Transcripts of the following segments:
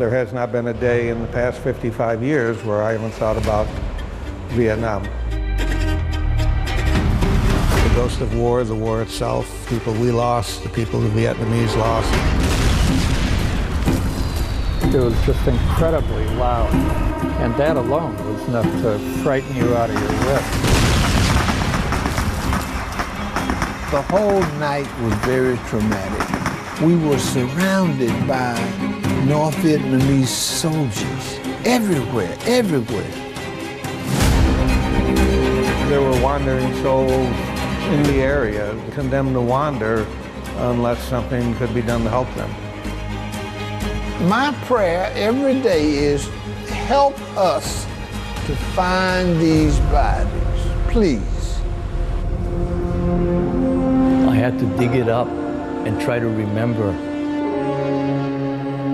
there has not been a day in the past 55 years where I haven't thought about Vietnam. The ghost of war, the war itself, people we lost, the people the Vietnamese lost. It was just incredibly loud, and that alone was enough to frighten you out of your wits. The whole night was very traumatic. We were surrounded by North Vietnamese soldiers everywhere, everywhere. There were wandering souls in the area, condemned to wander unless something could be done to help them. My prayer every day is help us to find these bodies, please. I had to dig it up and try to remember.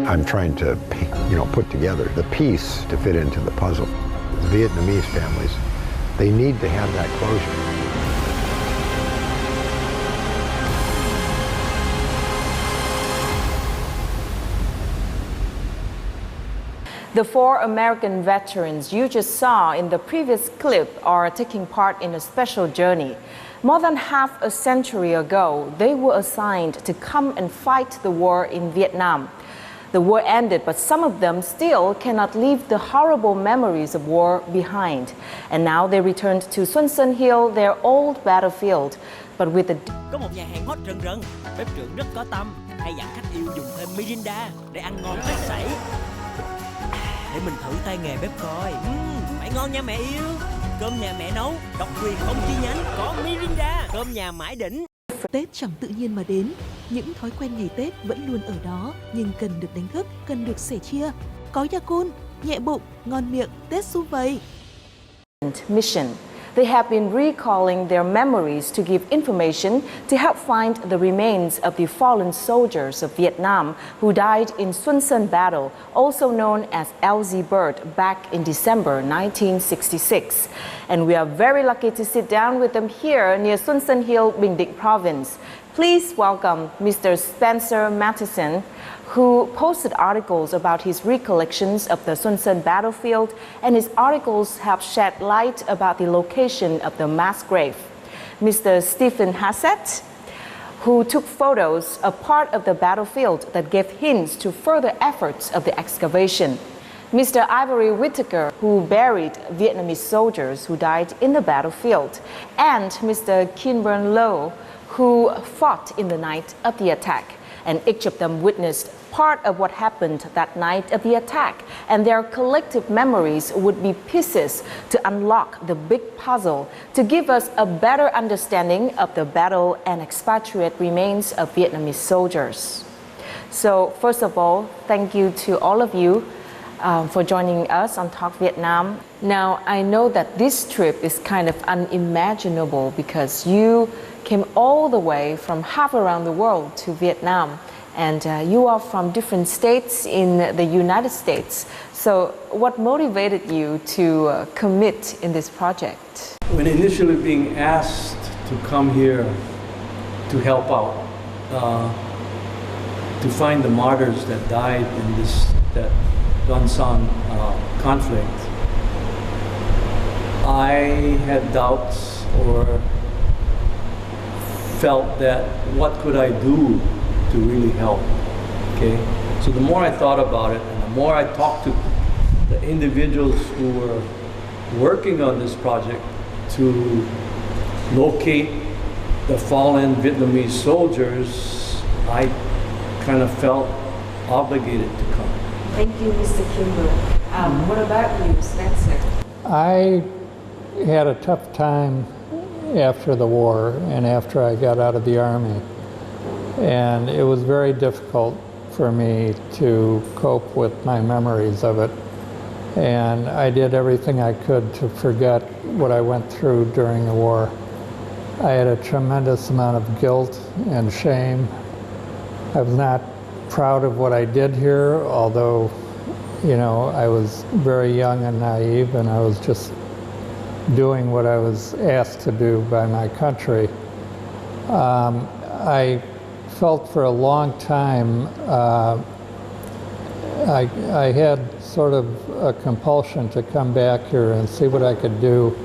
I'm trying to, put together the piece to fit into the puzzle. The Vietnamese families, they need to have that closure. The 4 American veterans you just saw in the previous clip are taking part in a special journey. More than half a century ago, they were assigned to come and fight the war in Vietnam. The war ended, but some of them still cannot leave the horrible memories of war behind. And now they returned to Xuân Sơn Hill, their old battlefield. But with the... Có một nhà hàng hot rần rần, bếp trưởng rất có tâm, hay dặn khách yêu dùng thêm Mirinda để ăn ngon hết sảy. Để mình thử tay nghề bếp coi. Phải ngon nha mẹ yêu. Cơm nhà mẹ nấu, độc quyền không chi nhánh, có Mirinda, cơm nhà mãi đỉnh. Tết chẳng tự nhiên mà đến, những thói quen ngày Tết vẫn luôn ở đó, nhưng cần được đánh thức, cần được sẻ chia. Có Yakun, nhẹ bụng, ngon miệng, Tết sum vầy. Mission. They have been recalling their memories to give information to help find the remains of the fallen soldiers of Vietnam who died in Xuân Sơn Battle, also known as LZ Bird, back in December 1966. And we are very lucky to sit down with them here near Xuân Sơn Hill, Bình Định Province. Please welcome Mr. Spencer Matheson, who posted articles about his recollections of the Xuân Sơn battlefield, and his articles have shed light about the location of the mass grave. Mr. Stephen Hassett, who took photos of part of the battlefield that gave hints to further efforts of the excavation. Mr. Ivory Whittaker, who buried Vietnamese soldiers who died in the battlefield, and Mr. Kinburn Low, who fought in the night of the attack. And each of them witnessed part of what happened that night of the attack, and their collective memories would be pieces to unlock the big puzzle to give us a better understanding of the battle and expatriate remains of Vietnamese soldiers. So first of all, thank you to all of you for joining us on Talk Vietnam. Now, I know that this trip is kind of unimaginable because you came all the way from half around the world to Vietnam, and you are from different states in the United States. So what motivated you to commit in this project? When initially being asked to come here to help out, to find the martyrs that died in that Don San conflict, I had doubts or felt that what could I do to really help, okay? So the more I thought about it and the more I talked to the individuals who were working on this project to locate the fallen Vietnamese soldiers, I kind of felt obligated to come. Thank you, Mr. Kimber. What about you, Spencer? I had a tough time after the war and after I got out of the Army. And it was very difficult for me to cope with my memories of it. And I did everything I could to forget what I went through during the war. I had a tremendous amount of guilt and shame. I was not proud of what I did here, although, I was very young and naive, and I was just doing what I was asked to do by my country. I felt for a long time I had sort of a compulsion to come back here and see what I could do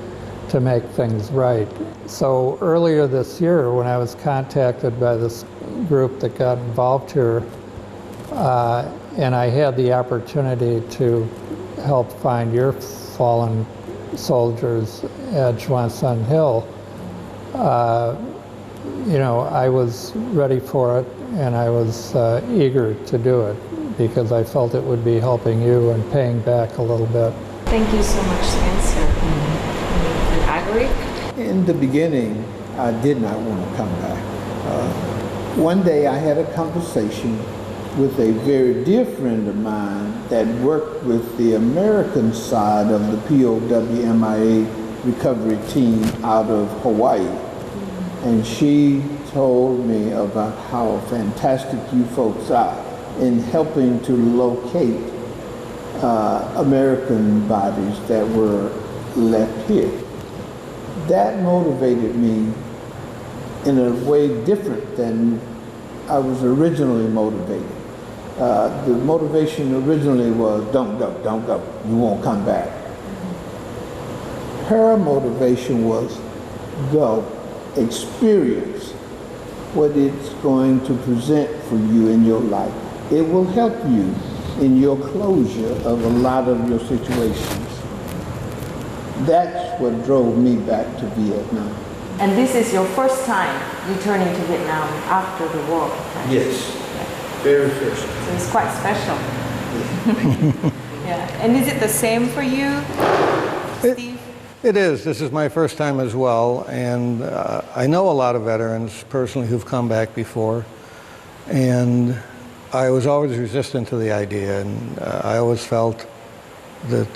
to make things right. So earlier this year, when I was contacted by this group that got involved here, and I had the opportunity to help find your fallen soldiers at Juan Hill, you know, I was ready for it, and I was eager to do it because I felt it would be helping you and paying back a little bit. Thank you so much, Spencer. And Agaric? In the beginning, I did not want to come back. One day I had a conversation with a very dear friend of mine that worked with the American side of the POWMIA recovery team out of Hawaii. And she told me about how fantastic you folks are in helping to locate American bodies that were left here. That motivated me in a way different than I was originally motivated. The motivation originally was, don't go, you won't come back. Her motivation was, go, experience what it's going to present for you in your life. It will help you in your closure of a lot of your situations. That's what drove me back to Vietnam. And this is your first time returning to Vietnam after the war, right? Yes, very first. So it's quite special. Yeah. And is it the same for you, Steve? It is. This is my first time as well, and I know a lot of veterans personally who've come back before, and I was always resistant to the idea, and I always felt that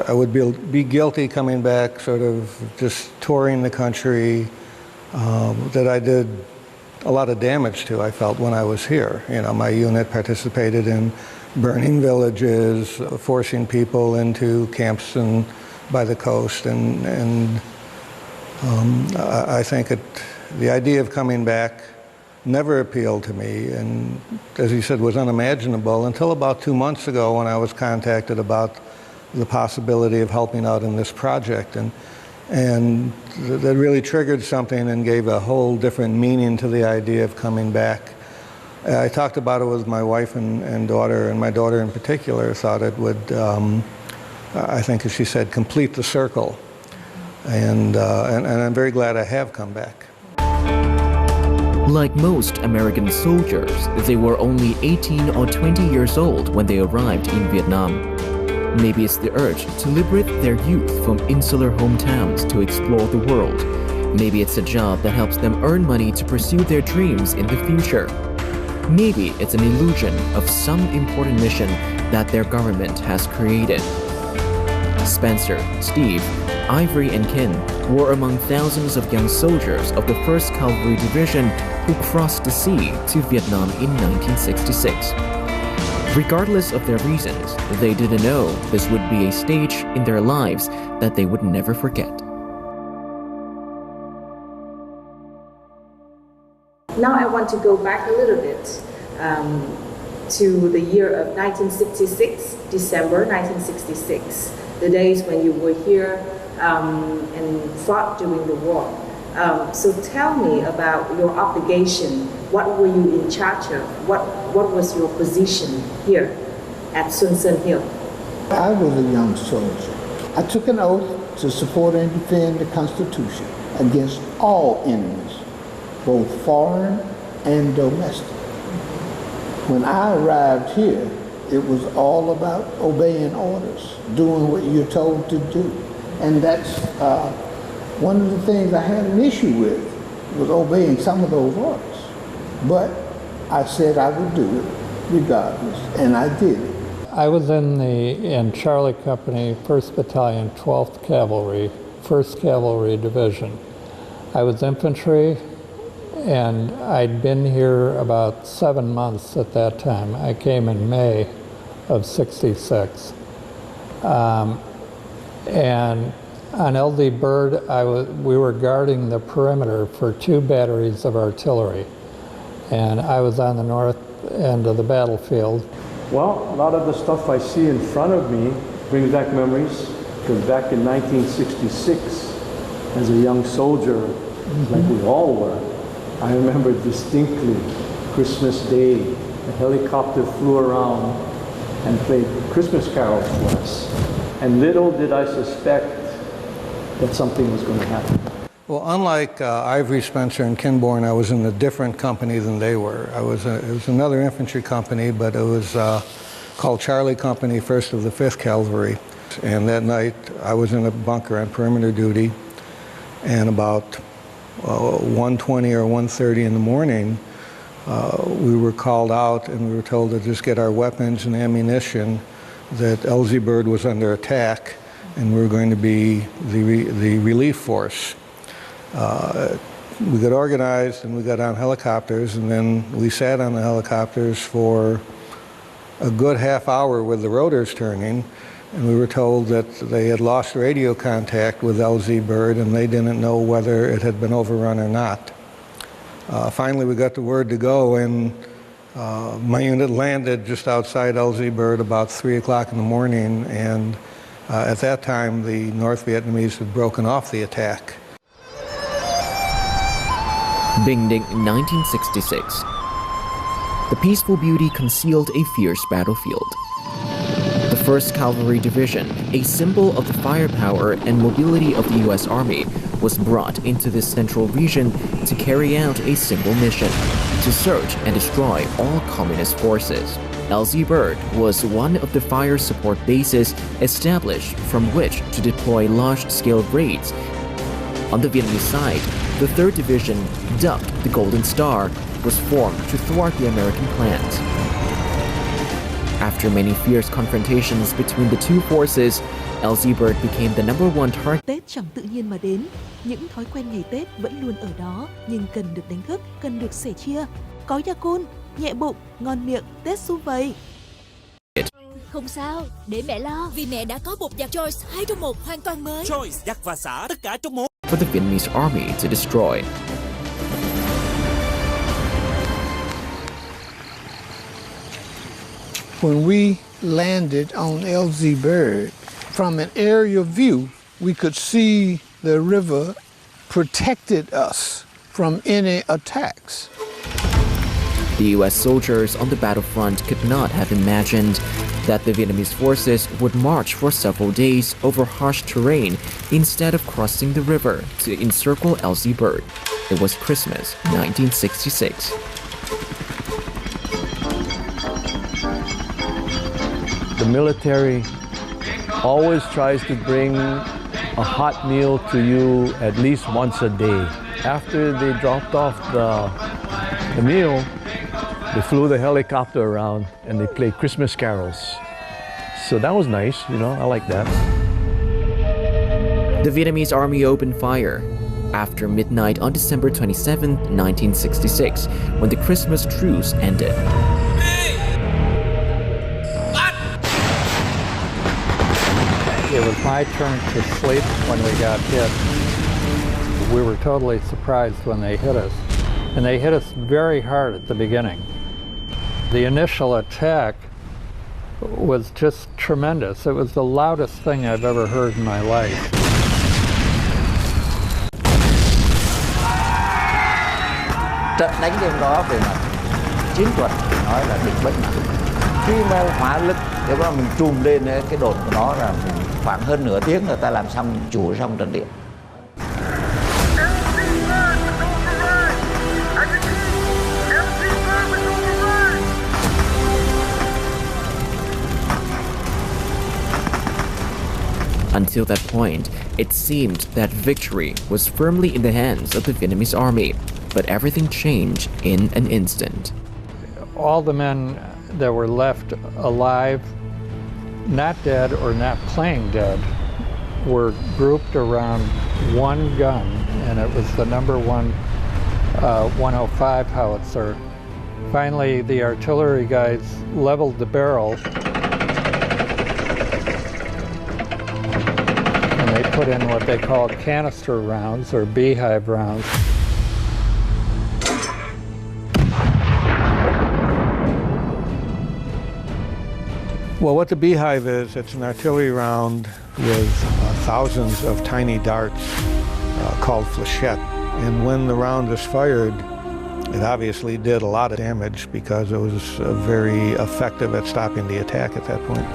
I would be guilty coming back, sort of just touring the country, that I did a lot of damage to, I felt, when I was here. You know, my unit participated in burning villages, forcing people into camps and by the coast, and I think the idea of coming back never appealed to me, and as you said, was unimaginable until about 2 months ago when I was contacted about the possibility of helping out in this project, and that really triggered something and gave a whole different meaning to the idea of coming back. I talked about it with my wife and daughter, and my daughter in particular thought it would, I think, as she said, complete the circle, and I'm very glad I have come back. Like most American soldiers, they were only 18 or 20 years old when they arrived in Vietnam. Maybe it's the urge to liberate their youth from insular hometowns to explore the world. Maybe it's a job that helps them earn money to pursue their dreams in the future. Maybe it's an illusion of some important mission that their government has created. Spencer, Steve, Ivory, and Ken were among thousands of young soldiers of the 1st Cavalry Division who crossed the sea to Vietnam in 1966. Regardless of their reasons, they didn't know this would be a stage in their lives that they would never forget. Now I want to go back a little bit to the year of 1966, December 1966, the days when you were here and fought during the war. So tell me about your obligation. What were you in charge of? What was your position here at Xuân Sơn Hill? I was a young soldier. I took an oath to support and defend the Constitution against all enemies, both foreign and domestic. When I arrived here, it was all about obeying orders, doing what you're told to do. And that's one of the things I had an issue with, was obeying some of those orders. But I said I would do it regardless, and I did it. I was in Charlie Company, 1st Battalion, 12th Cavalry, 1st Cavalry Division. I was infantry, and I'd been here about 7 months at that time. I came in May of '66. And on LD Bird, we were guarding the perimeter for 2 batteries of artillery. And I was on the north end of the battlefield. Well, a lot of the stuff I see in front of me brings back memories, because back in 1966, as a young soldier, like we all were, I remember distinctly Christmas Day, a helicopter flew around and played Christmas carols for us. And little did I suspect that something was going to happen. Well, unlike Ivory, Spencer, and Kinborn, I was in a different company than they were. It was another infantry company, but it was called Charlie Company, 1st of the 5th Cavalry. And that night, I was in a bunker on perimeter duty, and about 1:20 or 1:30 in the morning, we were called out and we were told to just get our weapons and ammunition, that LZ Bird was under attack and we were going to be the relief force. We got organized and we got on helicopters, and then we sat on the helicopters for a good half hour with the rotors turning, and we were told that they had lost radio contact with LZ Bird and they didn't know whether it had been overrun or not. Finally, we got the word to go, and my unit landed just outside LZ Bird about 3 o'clock in the morning, and at that time the North Vietnamese had broken off the attack. Binh Dinh, 1966. The peaceful beauty concealed a fierce battlefield. The 1st Cavalry Division, a symbol of the firepower and mobility of the U.S. Army, was brought into this central region to carry out a single mission: to search and destroy all communist forces. LZ Bird was one of the fire support bases established from which to deploy large-scale raids. On the Vietnamese side, the 3rd Division, dubbed the Golden Star, was formed to thwart the American plans. After many fierce confrontations between the two forces, LZ Bird became the #1 target. Tết chẳng tự nhiên mà đến, những thói quen ngày Tết vẫn luôn ở đó, nhưng cần được đánh thức, cần được sẻ chia. Có Yakun, nhẹ bụng, ngon miệng, Tết sum vầy. Không sao, để mẹ lo, vì mẹ đã có bột giặt Choice 2 trong 1 hoàn toàn mới. Choice, giặt và xả tất cả trong một. For the Vietnamese army to destroy. When we landed on LZ Bird, from an aerial view, we could see the river protected us from any attacks. The U.S. soldiers on the battlefront could not have imagined that the Vietnamese forces would march for several days over harsh terrain instead of crossing the river to encircle LZ Bird. It was Christmas, 1966. The military always tries to bring a hot meal to you at least once a day. After they dropped off the meal, they flew the helicopter around and they played Christmas carols. So that was nice, you know, I like that. The Vietnamese army opened fire after midnight on December 27, 1966, when the Christmas truce ended. It was my turn to sleep when we got hit. We were totally surprised when they hit us. And they hit us very hard at the beginning. The initial attack was just tremendous. It was the loudest thing I've ever heard in my life. Trận đánh đêm đó về mặt chiến thuật nói là địch bất ngờ. Khi mà hỏa lực để mà mình trùm lên cái đồn của nó là khoảng hơn nửa tiếng là ta làm xong chủ xong trận địa. Until that point, it seemed that victory was firmly in the hands of the Vietnamese army, but everything changed in an instant. All the men that were left alive, not dead or not playing dead, were grouped around one gun, and it was the number 105 howitzer. Finally, the artillery guys leveled the barrel, and they put in what they called canister rounds or beehive rounds. Well, what the beehive is, it's an artillery round with thousands of tiny darts called flechette. And when the round is fired, it obviously did a lot of damage because it was very effective at stopping the attack at that point.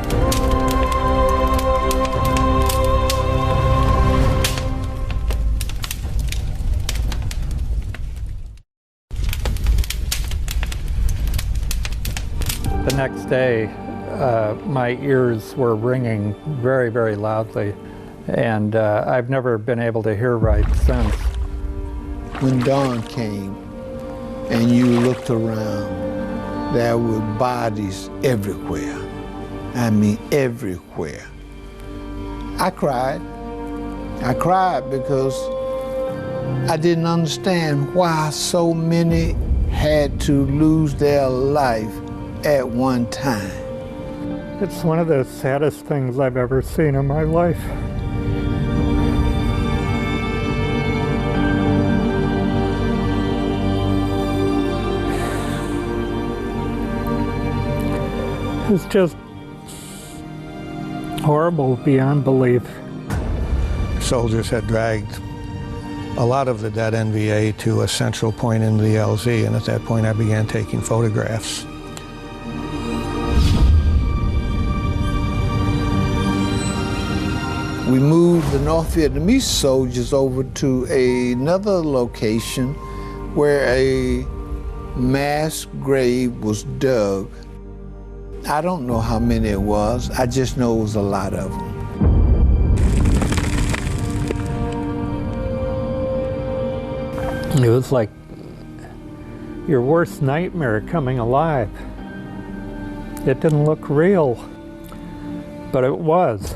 The next day, my ears were ringing very, very loudly, and I've never been able to hear right since. When dawn came and you looked around, there were bodies everywhere. I mean, everywhere. I cried. I cried because I didn't understand why so many had to lose their life at one time. It's one of the saddest things I've ever seen in my life. It's just horrible beyond belief. Soldiers had dragged a lot of the dead NVA to a central point in the LZ, and at that point I began taking photographs. We moved the North Vietnamese soldiers over to another location where a mass grave was dug. I don't know how many it was, I just know it was a lot of them. It was like your worst nightmare coming alive. It didn't look real, but it was.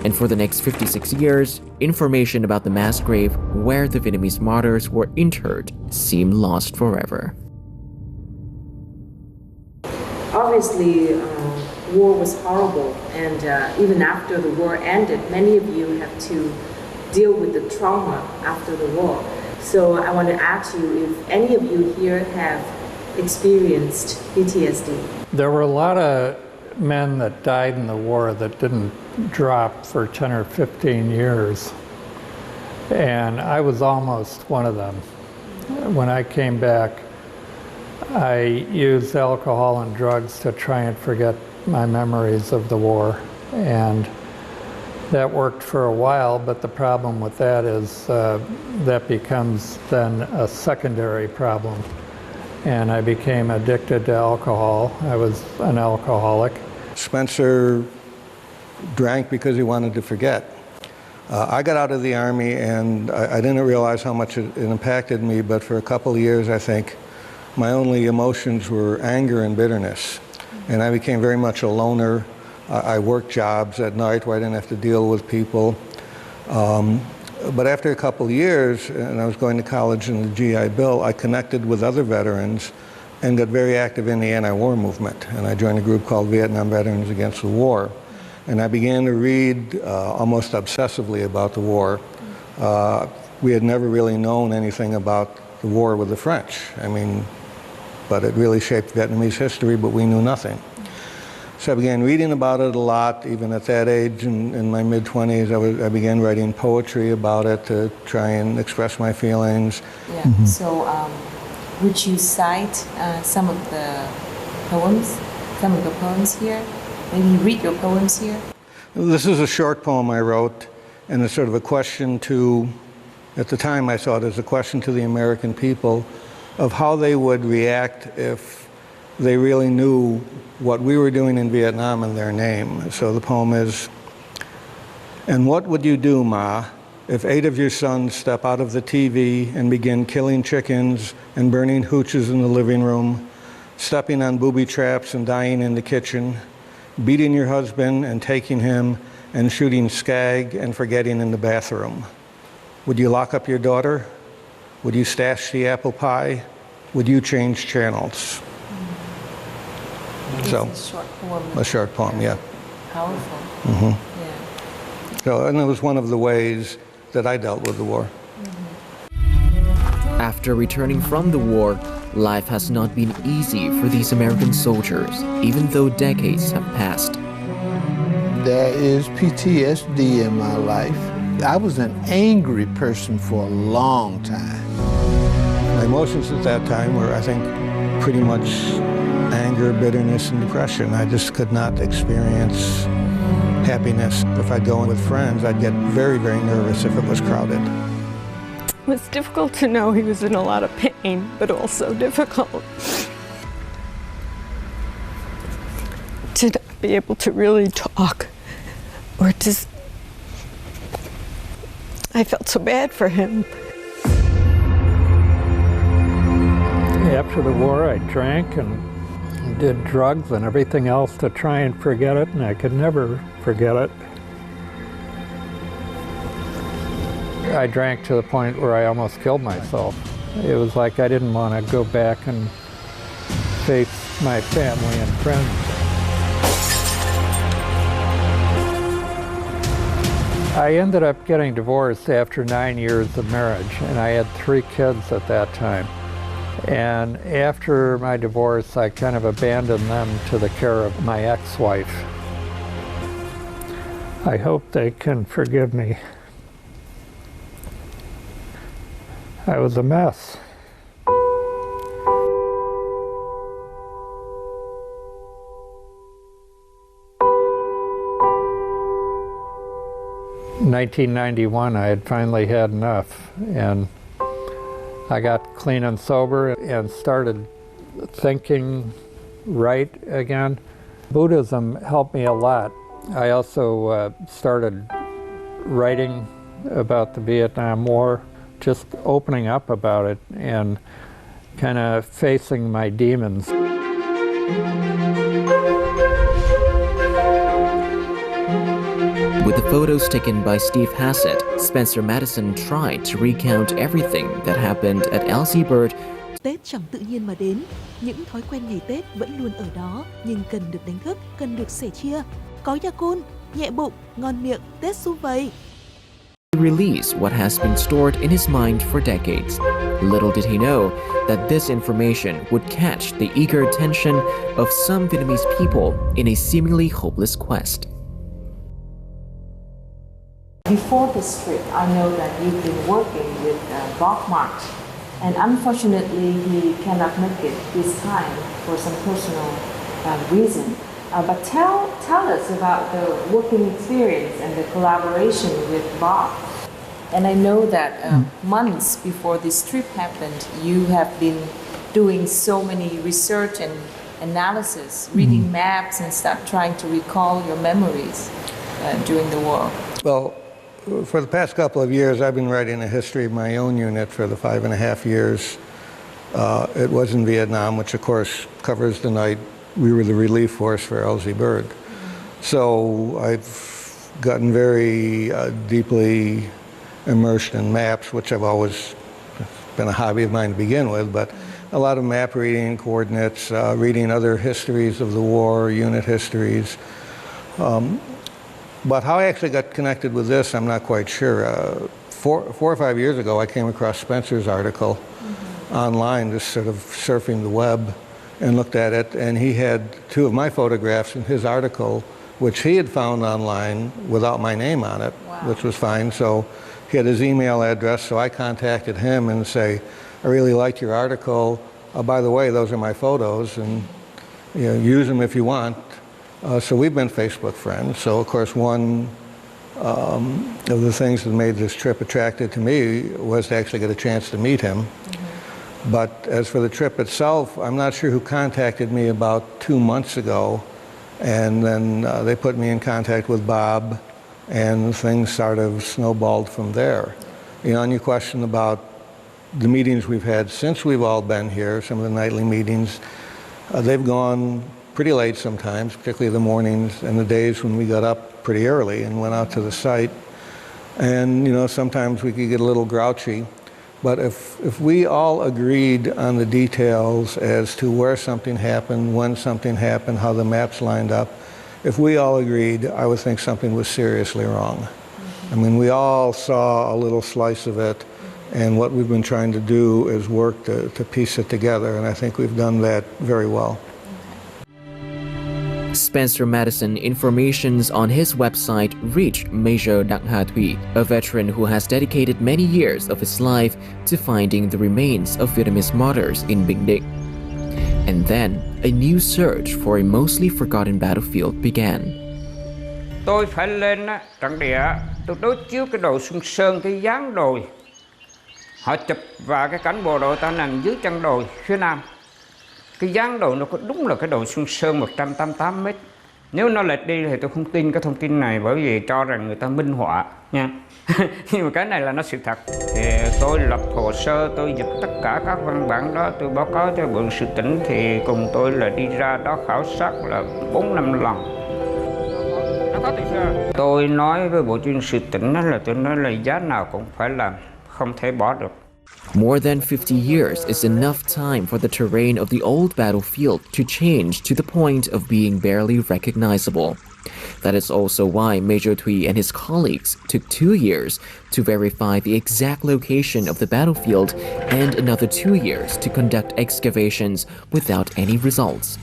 And for the next 56 years, information about the mass grave where the Vietnamese martyrs were interred seemed lost forever. Obviously, war was horrible, and even after the war ended, many of you have to deal with the trauma after the war. So I want to ask you if any of you here have experienced PTSD. There were a lot of men that died in the war that didn't drop for 10 or 15 years. And I was almost one of them. When I came back, I used alcohol and drugs to try and forget my memories of the war. And that worked for a while, but the problem with that is that becomes then a secondary problem. And I became addicted to alcohol. I was an alcoholic. Spencer drank because he wanted to forget. I got out of the Army, and I didn't realize how much it impacted me, but for a couple of years, I think, my only emotions were anger and bitterness. And I became very much a loner. I worked jobs at night where I didn't have to deal with people. But after a couple of years, and I was going to college in the GI Bill, I connected with other veterans and got very active in the anti-war movement. And I joined a group called Vietnam Veterans Against the War. And I began to read almost obsessively about the war. We had never really known anything about the war with the French. I mean, but it really shaped Vietnamese history, but we knew nothing. So I began reading about it a lot, even at that age, in my mid-20s. I began writing poetry about it to try and express my feelings. Yeah. Mm-hmm. So would you cite some of the poems here? Maybe read your poems here? This is a short poem I wrote, and it's sort of a question to, at the time I saw it as a question to the American people of how they would react if they really knew what we were doing in Vietnam in their name. So the poem is, "And what would you do, Ma, if 8 of your sons step out of the TV and begin killing chickens and burning hooches in the living room, stepping on booby traps and dying in the kitchen, beating your husband and taking him and shooting skag and forgetting in the bathroom? Would you lock up your daughter? Would you stash the apple pie? Would you change channels?" So, a short poem. A short poem, yeah. Powerful. Mm-hmm. Yeah. So, and it was one of the ways that I dealt with the war. After returning from the war, life has not been easy for these American soldiers, even though decades have passed. There is PTSD in my life. I was an angry person for a long time. My emotions at that time were, I think, pretty much anger, bitterness, and depression. I just could not experience happiness. If I'd go in with friends, I'd get very, very nervous if it was crowded. It was difficult to know he was in a lot of pain, but also difficult to not be able to really talk or just, I felt so bad for him. After the war, I drank and did drugs and everything else to try and forget it, and I could never forget it. I drank to the point where I almost killed myself. It was like I didn't want to go back and face my family and friends. I ended up getting divorced after 9 years of marriage, and I had 3 kids at that time. And after my divorce, I kind of abandoned them to the care of my ex-wife. I hope they can forgive me. I was a mess. In 1991, I had finally had enough, and I got clean and sober and started thinking right again. Buddhism helped me a lot. I also started writing about the Vietnam War, just opening up about it and kind of facing my demons. With the photos taken by Steve Hassett, Spencer Madison tried to recount everything that happened at Elsie Bird. Tết chẳng tự nhiên mà đến, những thói quen ngày Tết vẫn luôn ở đó, nhưng cần được đánh thức, cần được sẻ chia. Có Yakun, nhẹ bụng, ngon miệng, Tết sum vầy. Release what has been stored in his mind for decades. Little did he know that this information would catch the eager attention of some Vietnamese people in a seemingly hopeless quest. Before this trip, I know that you've been working with Bob March, and unfortunately he cannot make it this time for some personal reason. But tell us about the working experience and the collaboration with Bob. And I know that months before this trip happened, you have been doing so many research and analysis, reading maps and stuff, trying to recall your memories during the war. Well, for the past couple of years, I've been writing a history of my own unit for the 5.5 years. It was in Vietnam, which of course covers the night we were the relief force for Elsie Bird. So I've gotten very deeply immersed in maps, which I've always been a hobby of mine to begin with, but a lot of map reading, coordinates, reading other histories of the war, unit histories. But how I actually got connected with this, I'm not quite sure. 4 or 5 years ago, I came across Spencer's article online, just sort of surfing the web, and looked at it, and he had 2 of my photographs in his article, which he had found online without my name on it, which was fine. So he had his email address, so I contacted him and say, I really liked your article. By the way, those are my photos, and use them if you want. So we've been Facebook friends. So of course one of the things that made this trip attractive to me was to actually get a chance to meet him. But as for the trip itself, I'm not sure who contacted me about 2 months ago, and then they put me in contact with Bob, and things sort of snowballed from there. On your question about the meetings we've had since we've all been here, some of the nightly meetings, they've gone pretty late sometimes, particularly the mornings and the days when we got up pretty early and went out to the site. And sometimes we could get a little grouchy. But if we all agreed on the details as to where something happened, when something happened, how the maps lined up, if we all agreed, I would think something was seriously wrong. I mean, we all saw a little slice of it, and what we've been trying to do is work to piece it together, and I think we've done that very well. Spencer Madison informations on his website reached Major Đặng Hà Thủy, a veteran who has dedicated many years of his life to finding the remains of Vietnamese martyrs in Bình Định. And then, a new search for a mostly forgotten battlefield began. Tôi phải lên trận địa, tôi đối chiếu cái đồi Xuân Sơn, cái dáng đồi. Họ chụp vào cái cảnh bộ đội ta nằm dưới chân đồi phía nam. Cái dáng đồi nó có đúng là cái đồi Xuân Sơn 188 mét. Nếu nó lệch đi thì tôi không tin cái thông tin này, bởi vì cho rằng người ta minh họa nha. Nhưng mà cái này là nó sự thật. Thì tôi lập hồ sơ, tôi dịch tất cả các văn bản đó, tôi báo cáo cho Bộ Sự tỉnh, thì cùng tôi là đi ra đó khảo sát là 4-5 lần. Tôi nói với Bộ Chuyên sự tỉnh là tôi nói là giá nào cũng phải làm, không thể bỏ được. More than 50 years is enough time for the terrain of the old battlefield to change to the point of being barely recognizable. That is also why Major Thuy and his colleagues took 2 years to verify the exact location of the battlefield and another 2 years to conduct excavations without any results.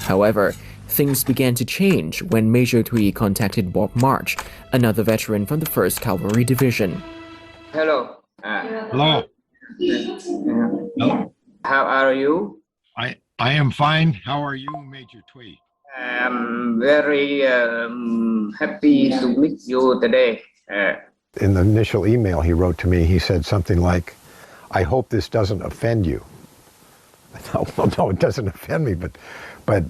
However, things began to change when Major Thuy contacted Bob March, another veteran from the 1st Cavalry Division. Hello. Hello. Hello. How are you? I am fine. How are you, Major Thuy? I'm very happy to meet you today. In the initial email he wrote to me, he said something like, "I hope this doesn't offend you." I thought, well, no, it doesn't offend me, but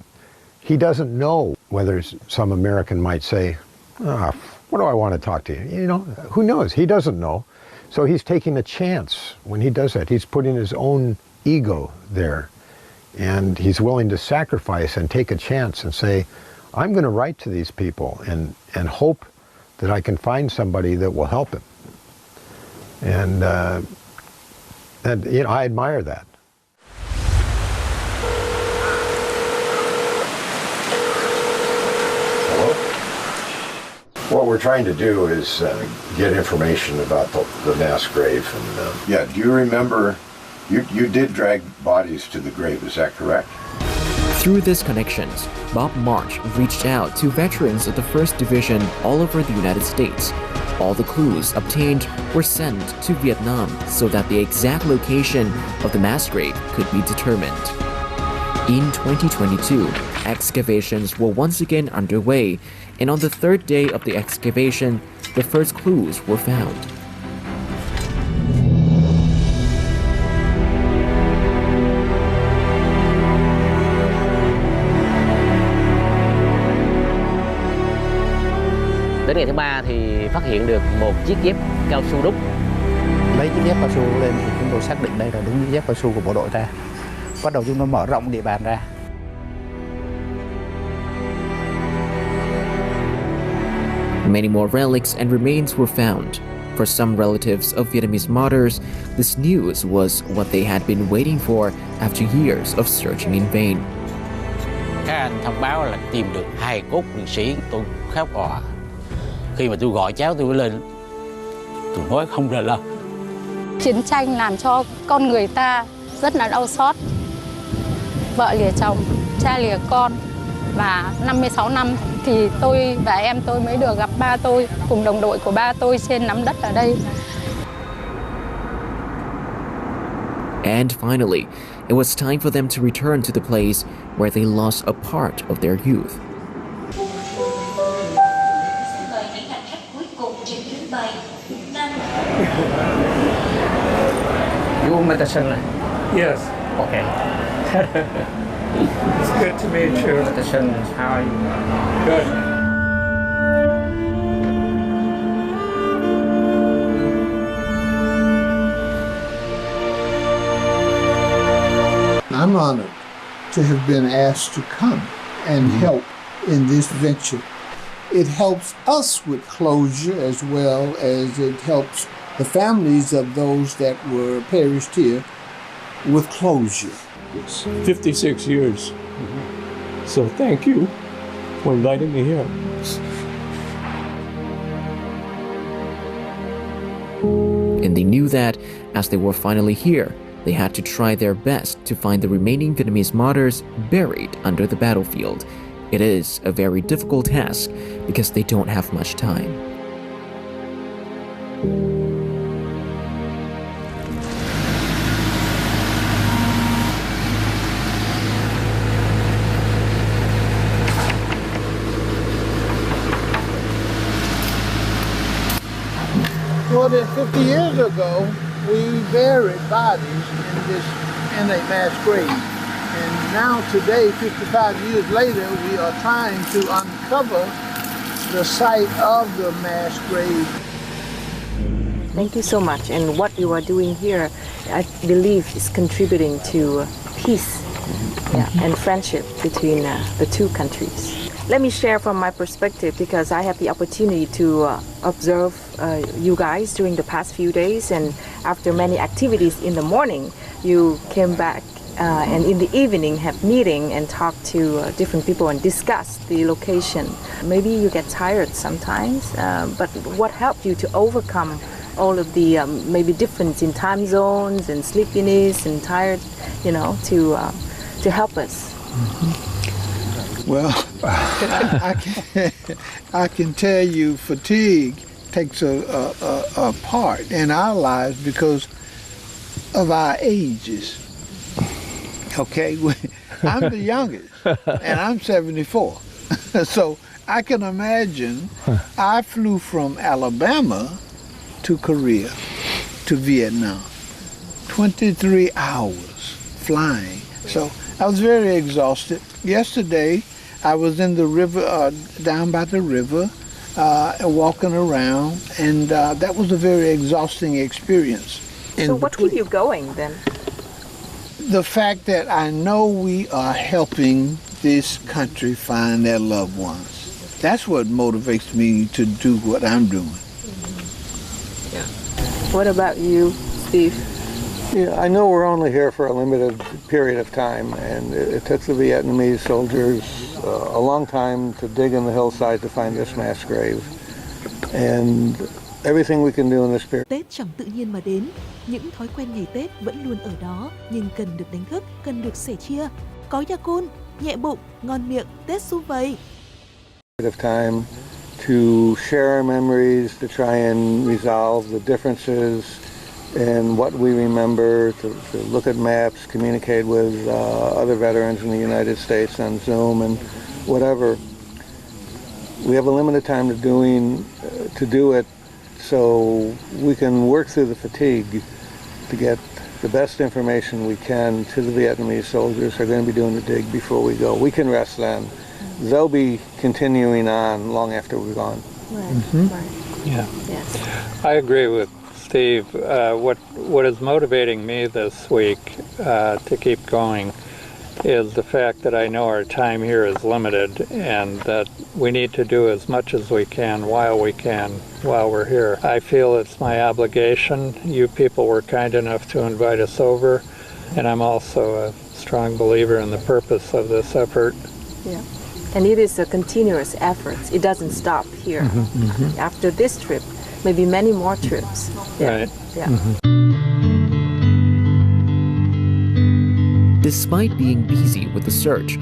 he doesn't know whether some American might say, what do I want to talk to you? You know, who knows? He doesn't know. So he's taking a chance when he does that. He's putting his own ego there. And he's willing to sacrifice and take a chance and say, I'm going to write to these people and hope that I can find somebody that will help him. And you know, I admire that. What we're trying to do is get information about the mass grave. And yeah, do you remember, you did drag bodies to the grave, is that correct? Through these connections, Bob March reached out to veterans of the 1st Division all over the United States. All the clues obtained were sent to Vietnam so that the exact location of the mass grave could be determined. In 2022, excavations were once again underway, and on the 3rd day of the excavation, the first clues were found. Đến ngày thứ 3 thì phát hiện được một chiếc dép cao su đúc. Lấy chiếc dép cao su lên thì chúng tôi xác định đây là đúng chiếc dép cao su của bộ đội ta. Bắt đầu chúng tôi mở rộng địa bàn ra. Many more relics and remains were found. For some relatives of Vietnamese martyrs, this news was what they had been waiting for after years of searching in vain. Các anh thông báo là tìm được hài cốt liệt sĩ, tôi khóc òa. Khi mà tôi gọi cháu tôi mới lên, tôi nói không ra lời. Chiến tranh làm cho con người ta rất là đau xót. Vợ lìa chồng, cha lìa con, và 56 năm thì tôi và em tôi mới được gặp ba tôi cùng đồng đội của ba tôi trên nắm đất ở đây. And finally, it was time for them to return to the place where they lost a part of their youth. You Madison? Yes. Okay. It's good to meet you. Madison, how are you? Good. I'm honored to have been asked to come and help in this venture. It helps us with closure as well as it helps the families of those that were perished here with closure. 56 years. So thank you for inviting me here. and they knew that, as they were finally here, they had to try their best to find the remaining Vietnamese martyrs buried under the battlefield. It is a very difficult task because they don't have much time. More than 50 years ago, we buried bodies in a mass grave. And now today, 55 years later, we are trying to uncover the site of the mass grave. Thank you so much. And what you are doing here, I believe, is contributing to peace and friendship between the two countries. Let me share from my perspective, because I have the opportunity to observe you guys during the past few days, and after many activities in the morning, you came back and in the evening have meeting and talk to different people and discuss the location. Maybe you get tired sometimes, but what helped you to overcome all of the maybe difference in time zones and sleepiness and tired, to help us? Well, I can tell you fatigue takes a part in our lives because of our ages. Okay, I'm the youngest, and I'm 74. So I can imagine I flew from Alabama to Korea to Vietnam. 23 hours flying. So I was very exhausted. Yesterday, I was in the river, down by the river, walking around, and that was a very exhausting experience. So what keep you going then? The fact that I know we are helping this country find their loved ones. That's what motivates me to do what I'm doing. Yeah. What about you, Steve? Yeah, I know we're only here for a limited period of time, and it took the Vietnamese soldiers a long time to dig in the hillside to find this mass grave. And everything we can do in this period. Tết chẳng tự nhiên mà đến, những thói quen ngày Tết vẫn luôn ở đó, nhưng cần được đánh thức, cần được sẻ chia. Có ya kun, nhẹ bụng, ngon miệng, Tết sum vầy. Of time to share our memories, to try and resolve the differences in what we remember, to look at maps, communicate with other veterans in the United States on Zoom and whatever. We have a limited time to do it, so we can work through the fatigue to get the best information we can to the Vietnamese soldiers who are going to be doing the dig before we go. We can rest then. They'll be continuing on long after we're gone. Right. Mm-hmm. Right. Yeah. Yes. I agree with Steve. What is motivating me this week to keep going is the fact that I know our time here is limited and that we need to do as much as we can while we're here. I feel it's my obligation. You people were kind enough to invite us over, and I'm also a strong believer in the purpose of this effort. Yeah. And it is a continuous effort. It doesn't stop here. Mm-hmm, mm-hmm. After this trip, maybe many more trips. Yeah. Right. Yeah. Mm-hmm. Despite being busy with the search,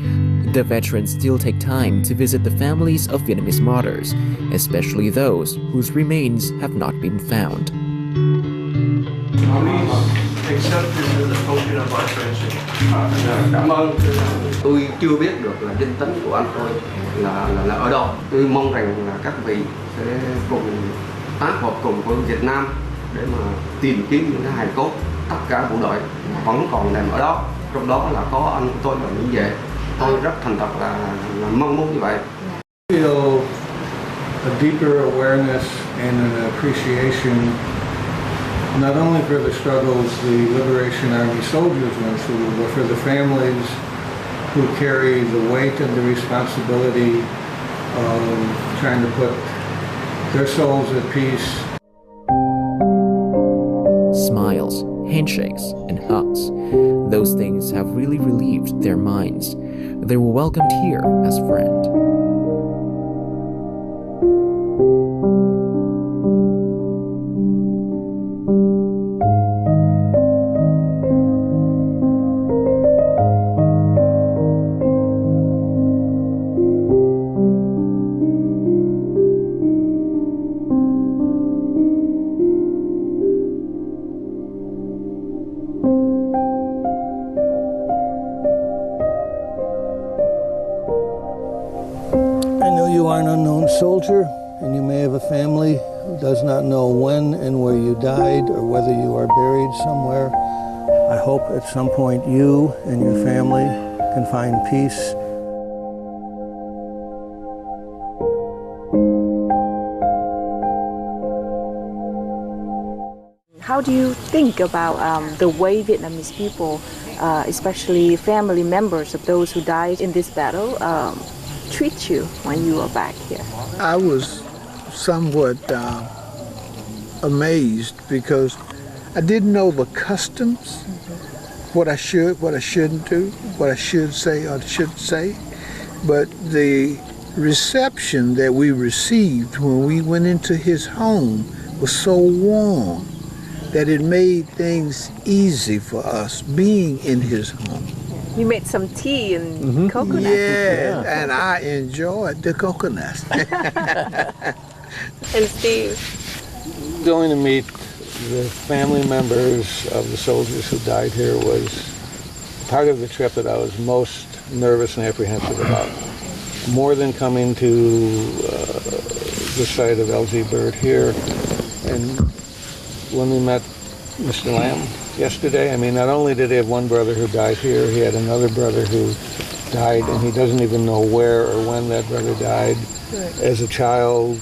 the veterans still take time to visit the families of Vietnamese martyrs, especially those whose remains have not been found. Accept this as a token of our friendship. Cảm ơn. Tôi chưa biết được là danh tính của anh tôi là ở đâu. Tôi mong rằng là các vị sẽ cùng tác hợp cùng với Việt Nam để mà tìm kiếm những cái hài cốt. Tất cả bộ đội vẫn còn nằm ở đó. Trong đó là có anh của tôi là Mỹ Vệ. Tôi rất thành thật là mong muốn như vậy. Feel a deeper awareness and an appreciation not only for the struggles the Liberation Army soldiers went through, but for the families who carry the weight and the responsibility of trying to put their souls at peace. Smiles, handshakes, and hugs. Those things have really relieved their minds. They were welcomed here as friends. you are an unknown soldier, and you may have a family who does not know when and where you died or whether you are buried somewhere. I hope at some point you and your family can find peace. How do you think about the way Vietnamese people, especially family members of those who died in this battle, treat you when you are back here? I was somewhat amazed because I didn't know the customs, what I should, what I shouldn't do, what I should say or shouldn't say. But the reception that we received when we went into his home was so warm that it made things easy for us being in his home. You made some tea and coconut. Yeah, and I enjoyed the coconuts. And Steve? Going to meet the family members of the soldiers who died here was part of the trip that I was most nervous and apprehensive about. More than coming to the site of LG Bird here. And when we met Mr. Lamb yesterday, I mean, not only did he have one brother who died here, he had another brother who died, and he doesn't even know where or when that brother died. Right. As a child,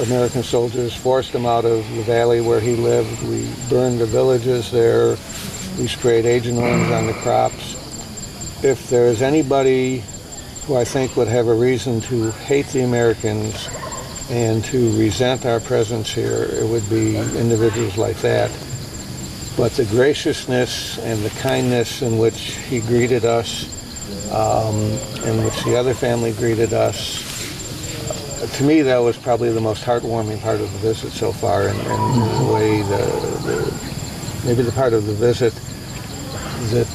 American soldiers forced him out of the valley where he lived. We burned the villages there. We sprayed Agent Orange on the crops. If there is anybody who I think would have a reason to hate the Americans and to resent our presence here, it would be individuals like that. But the graciousness and the kindness in which he greeted us, in which the other family greeted us, to me that was probably the most heartwarming part of the visit so far, and the way maybe the part of the visit that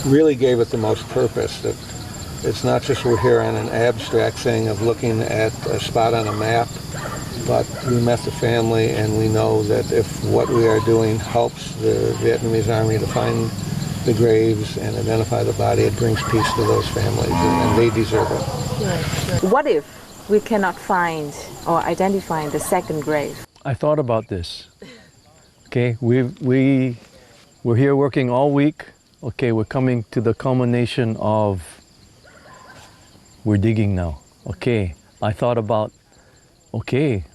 really gave it the most purpose, that it's not just we're here on an abstract thing of looking at a spot on a map, but we met the family and we know that if what we are doing helps the Vietnamese Army to find the graves and identify the body, it brings peace to those families, and they deserve it. Right. What if we cannot find or identify the second grave? I thought about this. Okay, we're here working all week. Okay, we're coming to the culmination of we're digging now. Okay, I thought about, okay,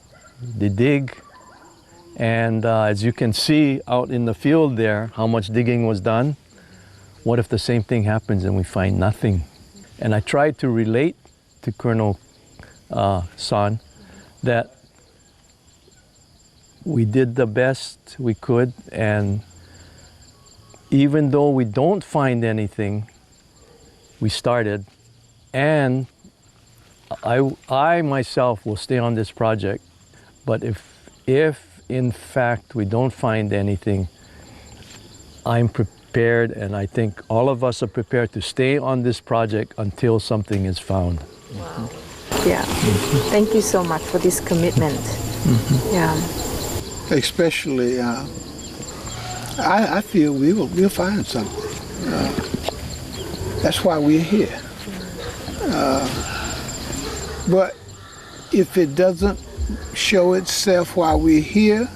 they dig, and as you can see out in the field there, how much digging was done. What if the same thing happens and we find nothing? And I tried to relate to Colonel Son that we did the best we could, and even though we don't find anything, we started, and I myself will stay on this project, but if in fact we don't find anything, I'm prepared, and I think all of us are prepared to stay on this project until something is found. Wow. Yeah. Thank you so much for this commitment. Yeah. Especially, I feel we'll find something. That's why we're here. But if it doesn't show itself while we're here,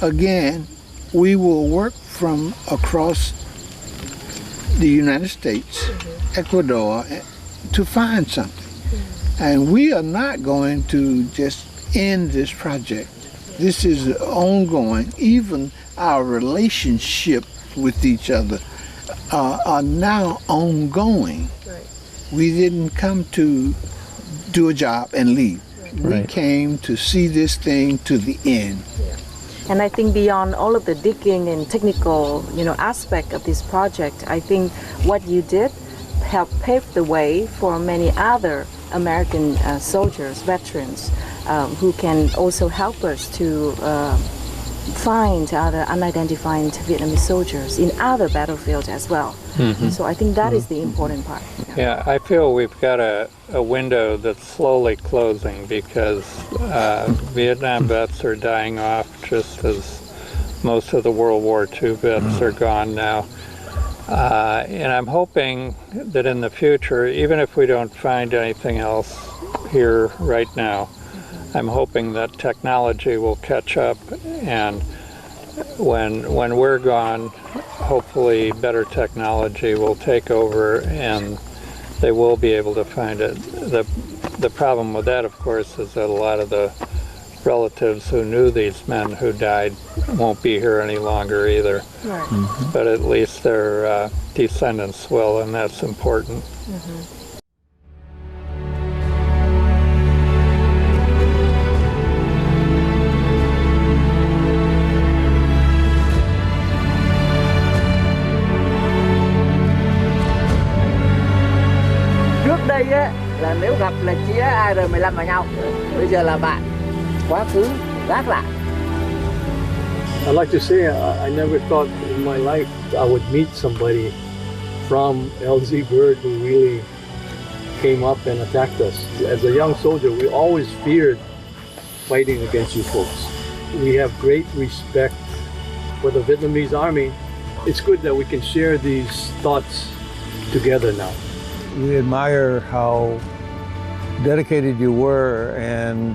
again, we will work from across the United States, Ecuador, to find something. And we are not going to just end this project. This is ongoing. Even our relationship with each other are now ongoing. Right. We didn't come to do a job and leave. Right. We came to see this thing to the end. Yeah. And I think beyond all of the digging and technical, aspect of this project, I think what you did helped pave the way for many other American soldiers, veterans, who can also help us to find other unidentified Vietnamese soldiers in other battlefields as well. Mm-hmm. So I think that is the important part. Yeah, I feel we've got a window that's slowly closing because Vietnam vets are dying off just as most of the World War II vets are gone now. And I'm hoping that in the future, even if we don't find anything else here right now, I'm hoping that technology will catch up, and when we're gone, hopefully better technology will take over and they will be able to find it. The problem with that, of course, is that a lot of the relatives who knew these men who died won't be here any longer either. Right. But at least their descendants will, and that's important. Trước đây á, là nếu gặp là chia AR-15 vào nhau. Bây giờ là bạn, quá khứ gác lại. I'd like to say I never thought in my life I would meet somebody from LZ Bird who really came up and attacked us. As a young soldier, we always feared fighting against you folks. We have great respect for the Vietnamese army. It's good that we can share these thoughts together now. We admire how dedicated you were and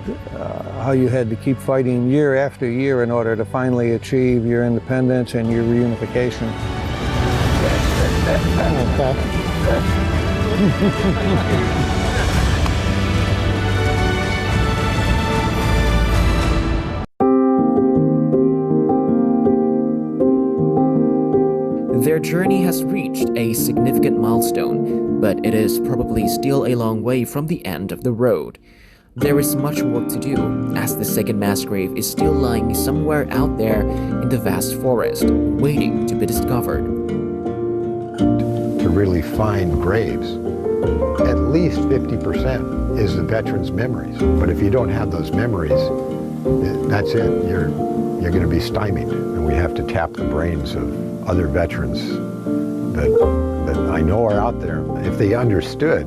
how you had to keep fighting year after year in order to finally achieve your independence and your reunification. Their journey has reached a significant milestone, but it is probably still a long way from the end of the road. There is much work to do, as the second mass grave is still lying somewhere out there in the vast forest, waiting to be discovered. To really find graves, at least 50% is the veterans' memories. But if you don't have those memories, that's it. You're going to be stymied, and we have to tap the brains of other veterans that I know are out there. If they understood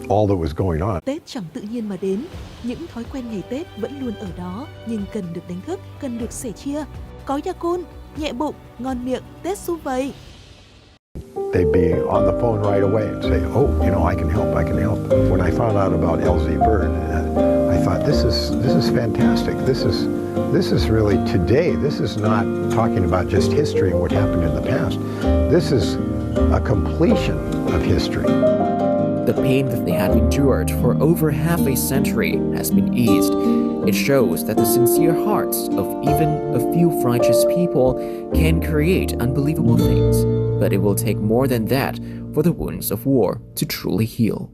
all that was going on. Tết chẳng tự nhiên mà đến, những thói quen ngày Tết vẫn luôn ở đó, nhưng cần được đánh thức, cần được sẻ chia. Có gia cun, nhẹ bụng, ngon miệng, Tết sum vầy. They'd be on the phone right away and say, oh, you know, I can help. When I found out about LZ Bird, I thought, this is fantastic. This is really today. This is not talking about just history and what happened in the past. This is a completion of history. The pain that they had endured for over half a century has been eased. It shows that the sincere hearts of even a few righteous people can create unbelievable things, but it will take more than that for the wounds of war to truly heal.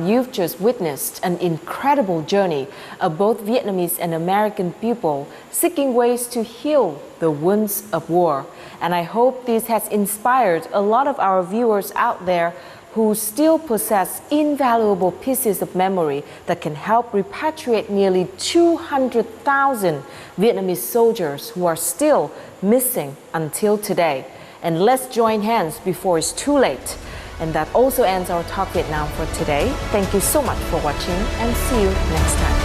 You've just witnessed an incredible journey of both Vietnamese and American people seeking ways to heal the wounds of war. And I hope this has inspired a lot of our viewers out there who still possess invaluable pieces of memory that can help repatriate nearly 200,000 Vietnamese soldiers who are still missing until today. And let's join hands before it's too late. And that also ends our Talk Vietnam for today. Thank you so much for watching, and see you next time.